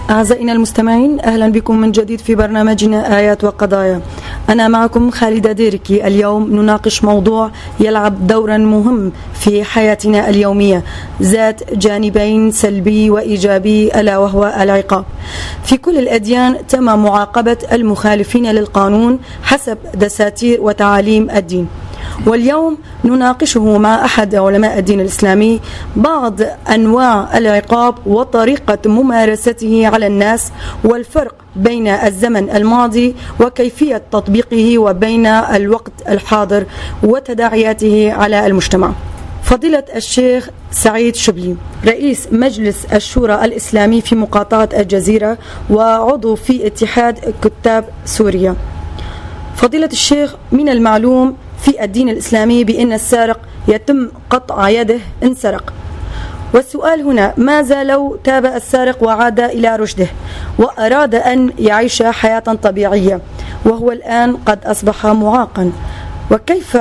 أعزائنا المستمعين، أهلا بكم من جديد في برنامجنا آيات وقضايا. أنا معكم خالدة ديركي. اليوم نناقش موضوع يلعب دورا مهم في حياتنا اليومية، ذات جانبين سلبي وإيجابي، ألا وهو العقاب. في كل الأديان تم معاقبة المخالفين للقانون حسب دساتير وتعاليم الدين، واليوم نناقشه مع أحد علماء الدين الإسلامي بعض أنواع العقاب وطريقة ممارسته على الناس، والفرق بين الزمن الماضي وكيفية تطبيقه وبين الوقت الحاضر وتداعياته على المجتمع. فضيلة الشيخ سعيد شبلي، رئيس مجلس الشورى الإسلامي في مقاطعة الجزيرة وعضو في اتحاد كتاب سوريا. فضيلة الشيخ، من المعلوم في الدين الإسلامي بأن السارق يتم قطع يده إن سرق، والسؤال هنا: ماذا لو تاب السارق وعاد إلى رشده وأراد أن يعيش حياة طبيعية وهو الآن قد أصبح معاقا؟ وكيف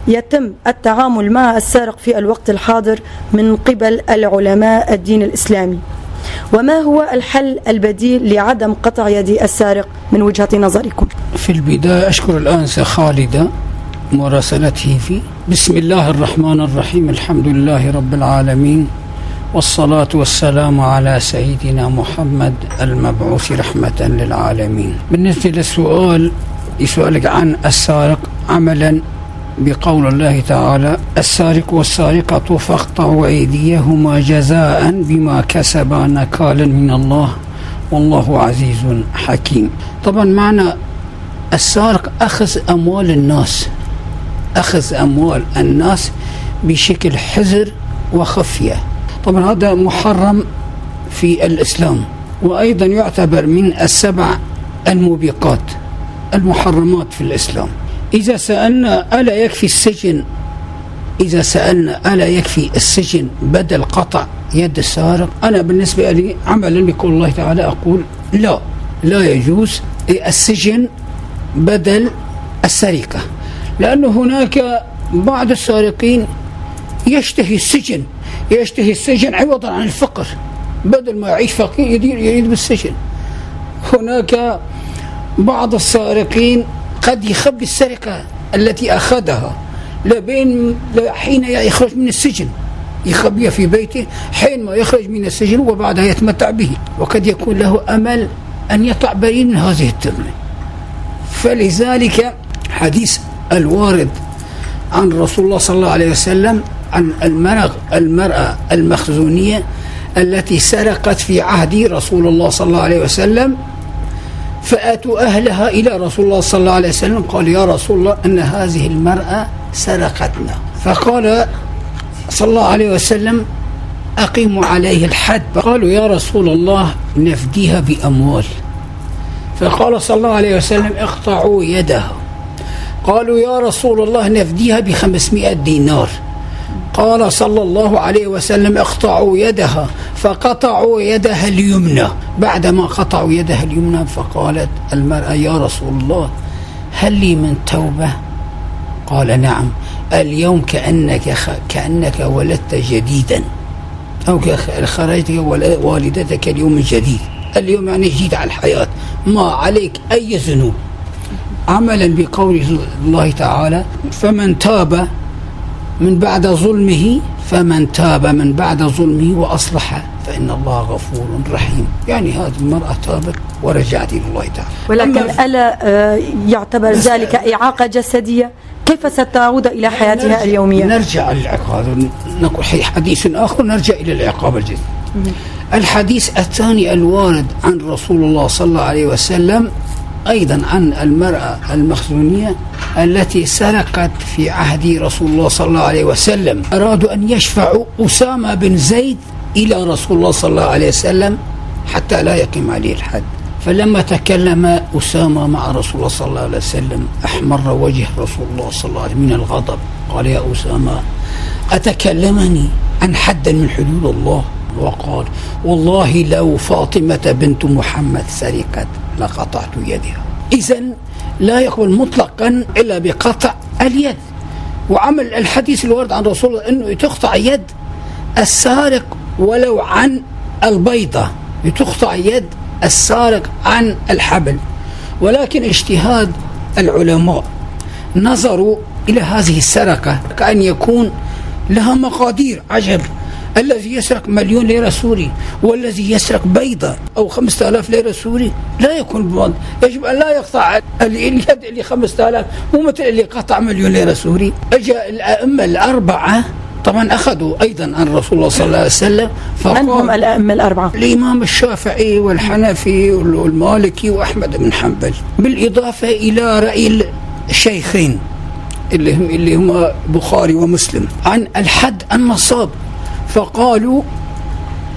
يتم التعامل مع السارق في الوقت الحاضر من قبل العلماء الدين الإسلامي؟ وما هو الحل البديل لعدم قطع يد السارق من وجهة نظركم؟ في البداية أشكر الأنسة خالدة مراسلته في بسم الله الرحمن الرحيم، الحمد لله رب العالمين، والصلاة والسلام على سيدنا محمد المبعوث رحمة للعالمين. بالنسبة لسؤالك عن السارق، عملا بقول الله تعالى: السارق والسارقة فاقطعوا أيديهما جزاء بما كسبا نكالا من الله والله عزيز حكيم. طبعا معنى السارق أخذ أموال الناس بشكل حذر وخفية. طبعا هذا محرم في الإسلام، وأيضا يعتبر من السبع الموبقات المحرمات في الإسلام. إذا سألنا ألا يكفي السجن بدل قطع يد السارق، أنا بالنسبة لي عملا بقول الله تعالى أقول لا يجوز السجن بدل السرقة، لأنه هناك بعض السارقين يشتهي السجن عوضا عن الفقر، بدل ما يعيش فقير يريد بالسجن. هناك بعض السارقين قد يخبي السرقة التي أخذها حين يخرج من السجن، يخبيها في بيته حين ما يخرج من السجن وبعدها يتمتع به، وقد يكون له أمل أن يطلع بريء من هذه التهمة. فلذلك حديث الوارد عن رسول الله صلى الله عليه وسلم عن المرأة المخزونية التي سرقت في عهد رسول الله صلى الله عليه وسلم، فأتوا أهلها إلى رسول الله صلى الله عليه وسلم، قال: يا رسول الله أن هذه المرأة سرقتنا. فقال صلى الله عليه وسلم: أقيموا عليه الحد. قالوا: يا رسول الله نفديها بأموال. فقال صلى الله عليه وسلم: اقطعوا يدها. قالوا: يا رسول الله نفديها ب500 دينار. قال صلى الله عليه وسلم: اقطعوا يدها. فقطعوا يدها اليمنى. بعدما قطعوا يدها اليمنى فقالت المرأة: يا رسول الله هل لي من توبة؟ قال: نعم، اليوم كأنك ولدت جديدا، أو خرجت والدتك اليوم جديد. اليوم يعني جديد على الحياة، ما عليك أي ذنوب، عملا بقول الله تعالى: فمن تاب من بعد ظلمه وأصلح فإن الله غفور رحيم. يعني هذه المرأة تابت ورجعت إلى الله تعالى. ولكن ألا يعتبر ذلك إعاقة جسدية؟ كيف ستعود إلى حياتها اليومية؟ نرجع للعقاب، نقول حديث آخر، نرجع إلى العقاب الجسدي. الحديث الثاني الوارد عن رسول الله صلى الله عليه وسلم أيضا عن المرأة المخزونية التي سرقت في عهد رسول الله صلى الله عليه وسلم. أرادوا أن يشفعوا أسامة بن زيد إلى رسول الله صلى الله عليه وسلم حتى لا يقيم عليه الحد. فلما تكلم أسامة مع رسول الله صلى الله عليه وسلم أحمر وجه رسول الله صلى الله عليه وسلم من الغضب. قال: يا أسامة أتكلمني عن حد من حدود الله؟ وقال: والله لو فاطمة بنت محمد سرقت لقطعت يدها. إذن لا يقبل مطلقا إلا بقطع اليد. وعمل الحديث الوارد عن رسول الله أنه تقطع يد السارق ولو عن البيضة، تقطع يد السارق عن الحبل، ولكن اجتهاد العلماء نظروا إلى هذه السرقة كأن يكون لها مقادير. عجب، الذي يسرق 1,000,000 ليرة سوري والذي يسرق بيضة أو 5,000 ليرة سوري لا يكون بمض. يجب أن لا يقطع اليد اللي 5,000 مو مثل اللي قطع 1,000,000 ليرة سوري. أجا الأئمة الأربعة طبعا أخذوا أيضا عن رسول الله صلى الله عليه وسلم. من هم الأئمة الأربعة؟ الإمام الشافعي والحنفي والمالكي وأحمد بن حنبل، بالإضافة إلى رأي الشيخين اللي هما بخاري ومسلم عن الحد النصاب. فقالوا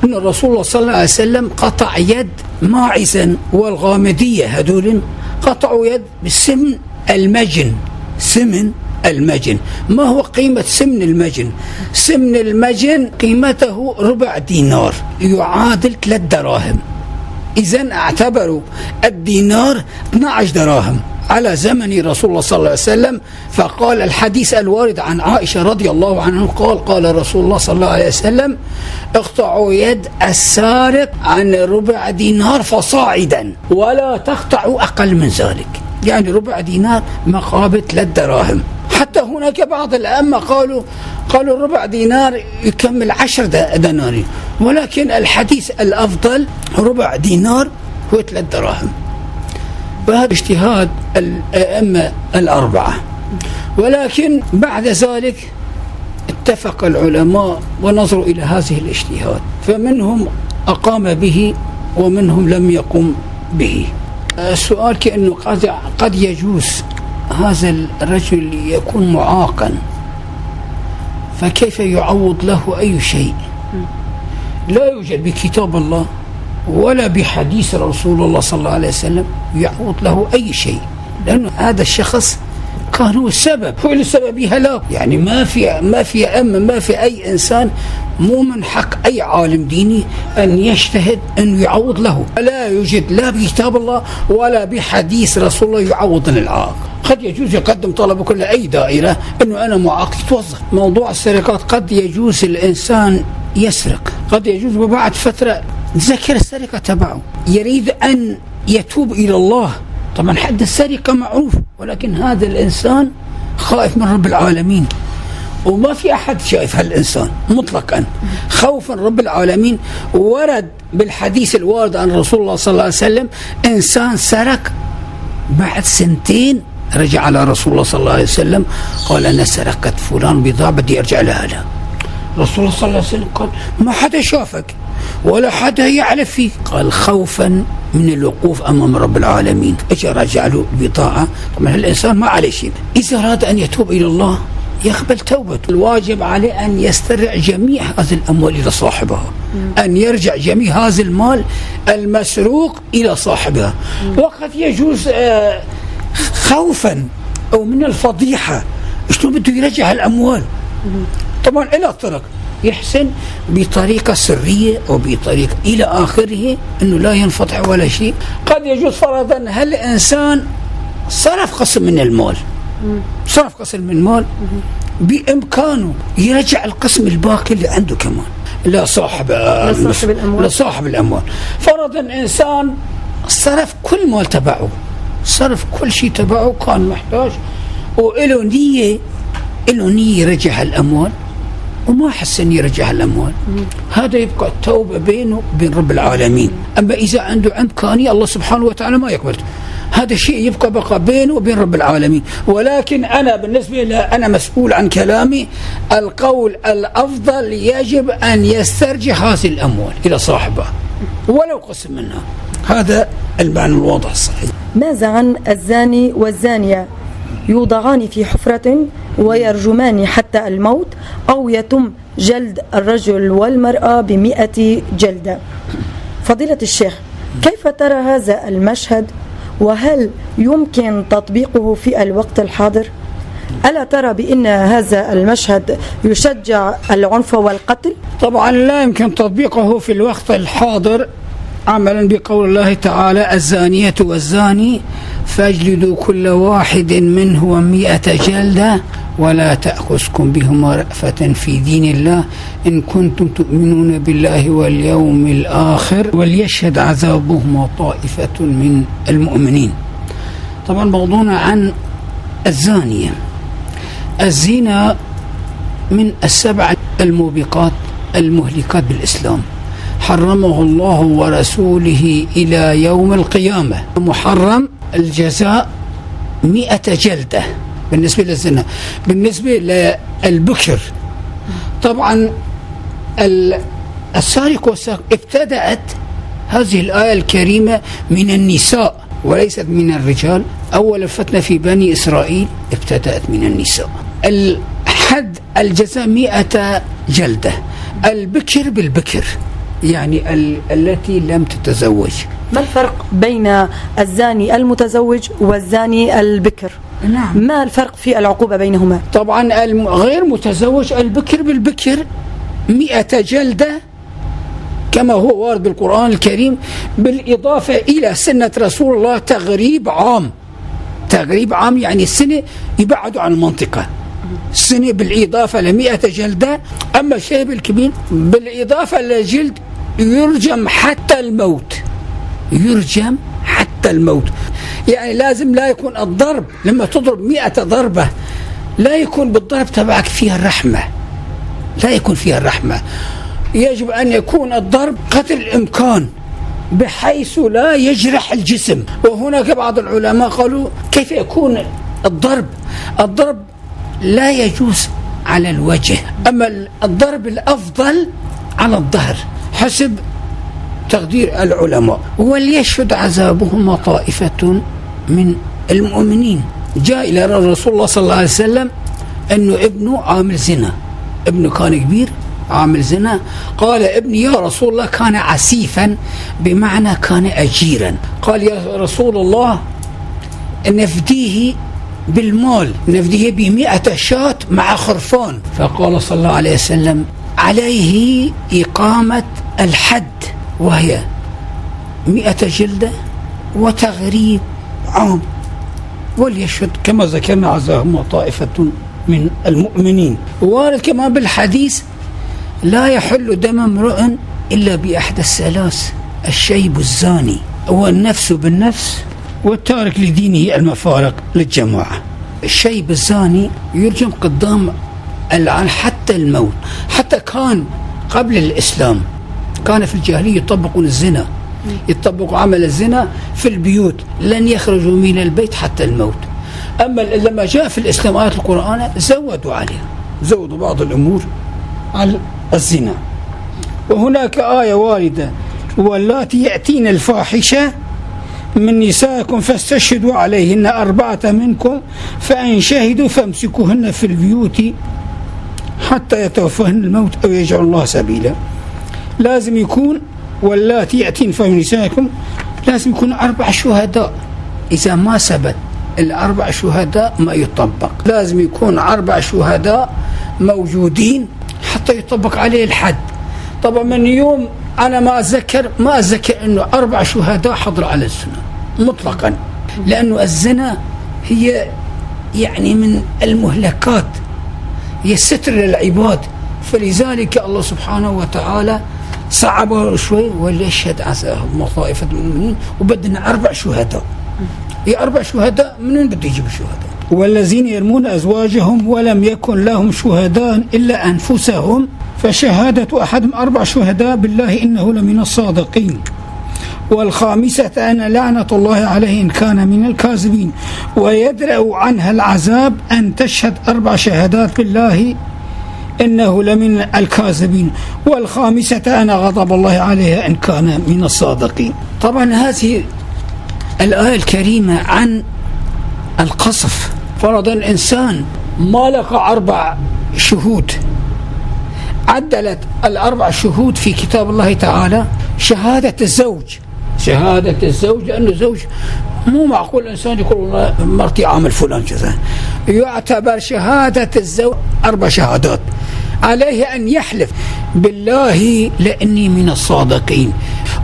أن الرسول الله صلى الله عليه وسلم قطع يد ماعزا والغامدية، هذول قطعوا يد بسمن المجن. سمن المجن، ما هو قيمة سمن المجن؟ سمن المجن قيمته 4 دينار يعادل 3 دراهم. إذن اعتبروا الدينار 12 دراهم على زمن رسول الله صلى الله عليه وسلم. فقال الحديث الوارد عن عائشة رضي الله عنها قال رسول الله صلى الله عليه وسلم: اقطعوا يد السارق عن 4 دينار فصاعدا ولا تقطعوا أقل من ذلك، يعني 4 دينار مقابل 3 دراهم. حتى هناك بعض الأئمة قالوا 4 دينار يكمل 10 دنانير، ولكن الحديث الأفضل 4 دينار هو 3 دراهم. وهذا اجتهاد الأئمة الأربعة. ولكن بعد ذلك اتفق العلماء ونظروا إلى هذه الاجتهاد، فمنهم أقام به ومنهم لم يقم به. السؤال كأنه قد يجوز هذا الرجل يكون معاقا، فكيف يعوض له أي شيء؟ لا يوجد بكتاب الله ولا بحديث رسول الله صلى الله عليه وسلم يعوض له أي شيء، لأنه هذا الشخص كان هو السبب، هو السبب هلاك. يعني ما في أي إنسان، مو من حق أي عالم ديني أن يجتهد أن يعوض له. لا يوجد لا بكتاب الله ولا بحديث رسول الله يعوض العاق. قد يجوز يقدم طلبه كل أي دائرة أنه أنا معاق يتوظف. موضوع السرقات قد يجوز الإنسان يسرق، قد يجوز وبعد فترة ذكر السرقة تبعه يريد أن يتوب إلى الله. طبعا حد السرقة معروف، ولكن هذا الإنسان خائف من رب العالمين، وما في أحد شايف هالإنسان مطلقا خوفا رب العالمين. ورد بالحديث الوارد عن رسول الله صلى الله عليه وسلم إنسان سرق بعد 2 سنين رجع على رسول الله صلى الله عليه وسلم قال: أنا سرقت فلان بضاعة بدي أرجع لها. رسول الله صلى الله عليه وسلم قال: ما حدا شافك ولا حدا يعرف فيك. قال: خوفا من الوقوف أمام رب العالمين. اجى رجع له بضاعة. طبعا الإنسان ما عليه شيء، إذا أراد أن يتوب إلى الله يقبل توبته. الواجب عليه أن يسترجع جميع هذه الأموال إلى صاحبها، أن يرجع جميع هذا المال المسروق إلى صاحبها. وقد يجوز خوفا أو من الفضيحة شلون بده يرجع الأموال. طبعا إلى طرق يحسن بطريقة سرية أو بطريقة إلى آخره أنه لا ينفضح ولا شيء. قد يجوز فرضا هل الإنسان صرف قسم من المال، بإمكانه يرجع القسم الباقي اللي عنده كمان لصاحب الأموال. فرضا إنسان صرف كل مال تبعه، صرف كل شيء تبعه، كان محتاج وإله نية يرجع الأموال وما حسن يرجع الأموال، هذا يبقى التوبة بينه وبين رب العالمين. أما إذا عنده إمكانية الله سبحانه وتعالى ما يقبل، هذا الشيء يبقى بينه وبين رب العالمين. ولكن أنا بالنسبة لي أنا مسؤول عن كلامي، القول الأفضل يجب أن يسترجع هذه الأموال إلى صاحبها ولو قسم منها. هذا المعنى الواضح الصحيح. ماذا عن الزاني والزانية؟ يوضعان في حفرة ويرجمان حتى الموت، أو يتم جلد الرجل والمرأة ب100 جلدة. فضيلة الشيخ، كيف ترى هذا المشهد، وهل يمكن تطبيقه في الوقت الحاضر؟ ألا ترى بأن هذا المشهد يشجع العنف والقتل؟ طبعا لا يمكن تطبيقه في الوقت الحاضر، عملا بقول الله تعالى: الزانية والزاني فاجلدوا كل واحد منهما 100 جلدة ولا تأخذكم بهما رأفة في دين الله إن كنتم تؤمنون بالله واليوم الآخر وليشهد عذابهما طائفة من المؤمنين. طبعا موضوعنا عن الزانية. الزنا من السبع الموبقات المهلكات بالإسلام، حرمه الله ورسوله إلى يوم القيامة. محرم الجزاء 100 جلدة بالنسبة للزنا. بالنسبة للبكر طبعا السارق والسارق ابتدأت هذه الآية الكريمة من النساء وليست من الرجال. أول الفتنة في بني إسرائيل ابتدأت من النساء. الحد الجزاء 100 جلدة. البكر بالبكر يعني التي لم تتزوج. ما الفرق بين الزاني المتزوج والزاني البكر؟ نعم. ما الفرق في العقوبة بينهما؟ طبعا غير متزوج البكر بالبكر 100 جلدة كما هو وارد بالقرآن الكريم، بالإضافة إلى سنة رسول الله تغريب عام. تغريب عام يعني السنة يبعدوا عن المنطقة، السنة بالإضافة ل100 جلدة. أما الشيب الكبير بالإضافة للجلد يرجم حتى الموت، يرجم حتى الموت. يعني لازم لا يكون الضرب لما تضرب 100 ضربة لا يكون بالضرب تبعك فيها الرحمة، لا يكون فيها الرحمة. يجب أن يكون الضرب قدر الإمكان بحيث لا يجرح الجسم. وهناك بعض العلماء قالوا كيف يكون الضرب؟ الضرب لا يجوز على الوجه، أما الضرب الأفضل على الظهر حسب تقدير العلماء. وليشهد عذابهما طائفة من المؤمنين. جاء إلى رسول الله صلى الله عليه وسلم أنه ابنه عامل زنا، ابنه كان كبير عامل زنا. قال ابني يا رسول الله كان عسيفا بمعنى كان أجيرا. قال يا رسول الله نفديه بالمال، نفديه ب100 شاة مع خرفان. فقال صلى الله عليه وسلم عليه إقامة الحد وهي 100 جلدة وتغريب عام. وليشهد كما ذكرنا عزاهم طائفة من المؤمنين. وارد كما بالحديث لا يحل دم امرئ إلا بأحد الثلاث: الشيب الزاني والنفس بالنفس والتارك لدينه المفارق للجماعة. الشيب الزاني يرجم قدام العن حتى الموت. حتى كان قبل الإسلام كان في الجاهلية يطبقون الزنا، يطبقوا عمل الزنا في البيوت، لن يخرجوا من البيت حتى الموت. أما لما جاء في الإسلام آيات القرآن زودوا عليها، زودوا بعض الأمور على الزنا. وهناك آية واردة: واللاتي يأتين الفاحشة من نسائكم فاستشهدوا عليهن 4 منكم فإن شهدوا فامسكوهن في البيوت حتى يتوفاهن الموت أو يجعل الله سبيلا. لازم يكون واللاتي يأتين من نسائكم لازم يكون 4 شهداء. إذا ما ثبت 4 شهداء ما يطبق، لازم يكون 4 شهداء موجودين حتى يطبق عليه الحد. طبعا من يوم أنا ما أذكر أنه 4 شهداء حضر على الزنا مطلقا، لأنه الزنا هي يعني من المهلكات، هي ستر للعباد. فلذلك الله سبحانه وتعالى صعبه شوي: وليشهد عذابهما طائفة من المؤمنين. وبدنا 4 شهداء. هي 4 شهداء منين بده يجيب الشهداء؟ والذين يرمون أزواجهم ولم يكن لهم شهداء إلا أنفسهم فشهادة أحدهم 4 شهداء بالله إنه لمن الصادقين. والخامسة أن لعنة الله عليه إن كان من الكاذبين. ويدرأ عنها العذاب أن تشهد 4 شهادات بالله إنه لمن الكاذبين. والخامسة أن غضب الله عليها إن كان من الصادقين. طبعا هذه الآية الكريمة عن القصف. فرض الإنسان ما لقى 4 شهود، عدلت 4 شهود في كتاب الله تعالى شهادة الزوج. شهادة الزوج لأنه زوج مو معقول الإنسان يقول والله مرتي عامل فلان كذا. يعتبر شهادة الزوج 4 شهادات. عليه أن يحلف بالله لأني من الصادقين.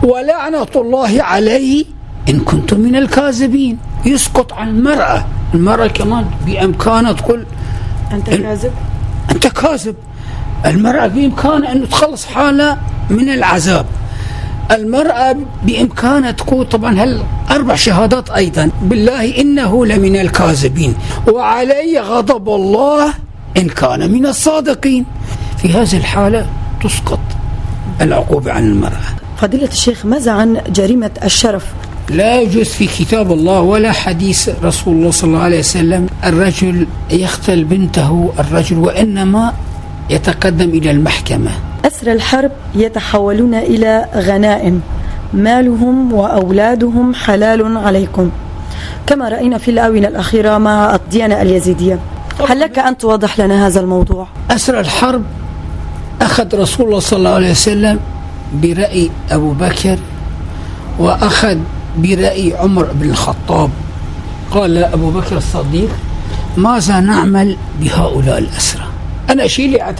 ولعنة الله عليه إن كنتم من الكاذبين. يسقط عن المرأة كمان بإمكانها تقول أنت كاذب. أنت كاذب. المرأة بإمكانها أن تخلص حالها من العذاب. المرأة بإمكانها تكون طبعا 4 شهادات أيضا بالله إنه لمن الكاذبين وعلي غضب الله إن كان من الصادقين. في هذه الحالة تسقط العقوبة عن المرأة. فضيلة الشيخ، ماذا عن جريمة الشرف؟ لا يجوز في كتاب الله ولا حديث رسول الله صلى الله عليه وسلم الرجل يقتل بنته الرجل، وإنما يتقدم إلى المحكمة. أسرى الحرب يتحولون إلى غنائم، مالهم وأولادهم حلال عليكم، كما رأينا في الآونة الأخيرة مع الديانة اليزيدية. هل لك أن توضح لنا هذا الموضوع؟ أسرى الحرب أخذ رسول الله صلى الله عليه وسلم برأي أبو بكر وأخذ برأي عمر بن الخطاب. قال أبو بكر الصديق: ماذا نعمل بهؤلاء الأسرى؟ أنا شيلي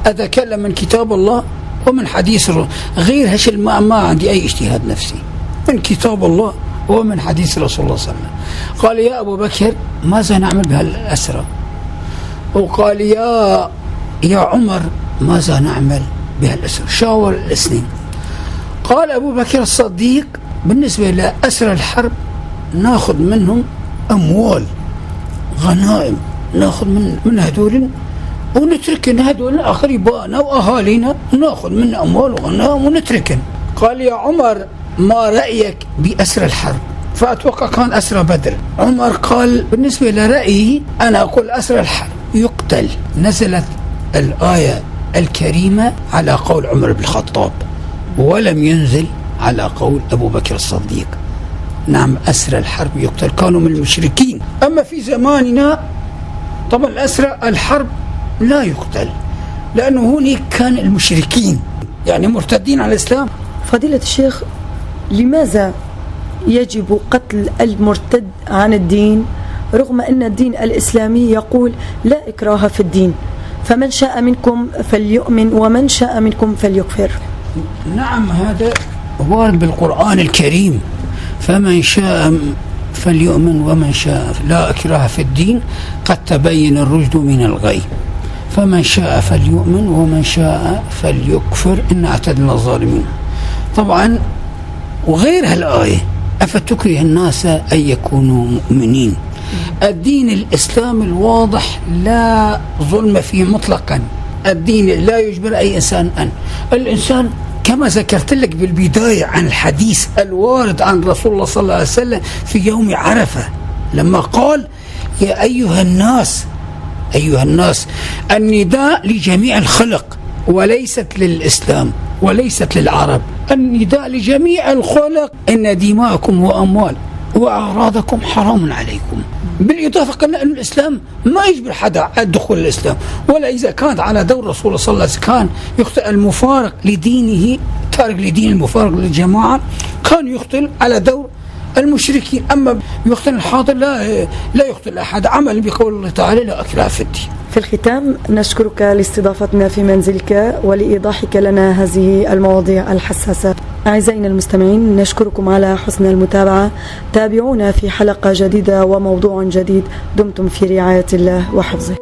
أتكلم من كتاب الله ومن حديث غير هش ما عندي أي اجتهاد نفسي، من كتاب الله ومن حديث رسول الله صلى الله عليه وسلم. قال: يا أبو بكر ماذا نعمل بهالأسرى؟ وقال: يا عمر ماذا نعمل بهالأسرى؟ شاور الاثنين. قال أبو بكر الصديق: بالنسبة لأسرى الحرب ناخذ منهم أموال غنائم، ناخذ من هدول ونتركن هدول أقربائنا وأهالينا، ناخذ من أموال وغنائم ونتركن. قال: يا عمر ما رأيك بأسرى الحرب؟ فأتوقع كان أسرى بدر. عمر قال: بالنسبة لرأيي أنا أقول أسرى الحرب يقتل. نزلت الآية الكريمة على قول عمر بن الخطاب ولم ينزل على قول أبو بكر الصديق. نعم، أسرى الحرب يقتل، كانوا من المشركين. أما في زماننا طبعا أسرى الحرب لا يقتل، لأنه هناك كان المشركين يعني مرتدين على الإسلام. فضيلة الشيخ، لماذا يجب قتل المرتد عن الدين رغم أن الدين الإسلامي يقول لا إكراه في الدين، فمن شاء منكم فليؤمن ومن شاء منكم فليكفر؟ نعم، هذا وارد بالقرآن الكريم: فمن شاء فليؤمن ومن شاء، لا إكراه في الدين قد تبين الرشد من الغي، فمن شاء فليؤمن ومن شاء فليكفر إن اعتدنا الظالمين. طبعا وغير هالآية: أفتكره الناس أن يكونوا مؤمنين. الدين الإسلام الواضح لا ظلم فيه مطلقا. الدين لا يجبر أي إنسان الإنسان كما ذكرت لك بالبداية عن الحديث الوارد عن رسول الله صلى الله عليه وسلم في يوم عرفة لما قال: يا أيها الناس النداء لجميع الخلق وليست للإسلام وليست للعرب، النداء لجميع الخلق: إن دماءكم وأموال وأعراضكم حرام عليكم. بالإضافة قلنا أن الإسلام ما يجبر حدا على دخول الإسلام، ولا إذا كانت على دور رسول الله صلى الله عليه وسلم كان يقتل المفارق لدينه، تارك لدين المفارق للجماعة، كان يقتل على دور المشركين. أما يقتل الحاضر لا يقتل أحد، عمل بقول الله تعالى: لا إكراه في الدين. في الختام نشكرك لاستضافتنا في منزلك ولإيضاحك لنا هذه المواضيع الحساسة. أعزائنا المستمعين، نشكركم على حسن المتابعة. تابعونا في حلقة جديدة وموضوع جديد. دمتم في رعاية الله وحفظه.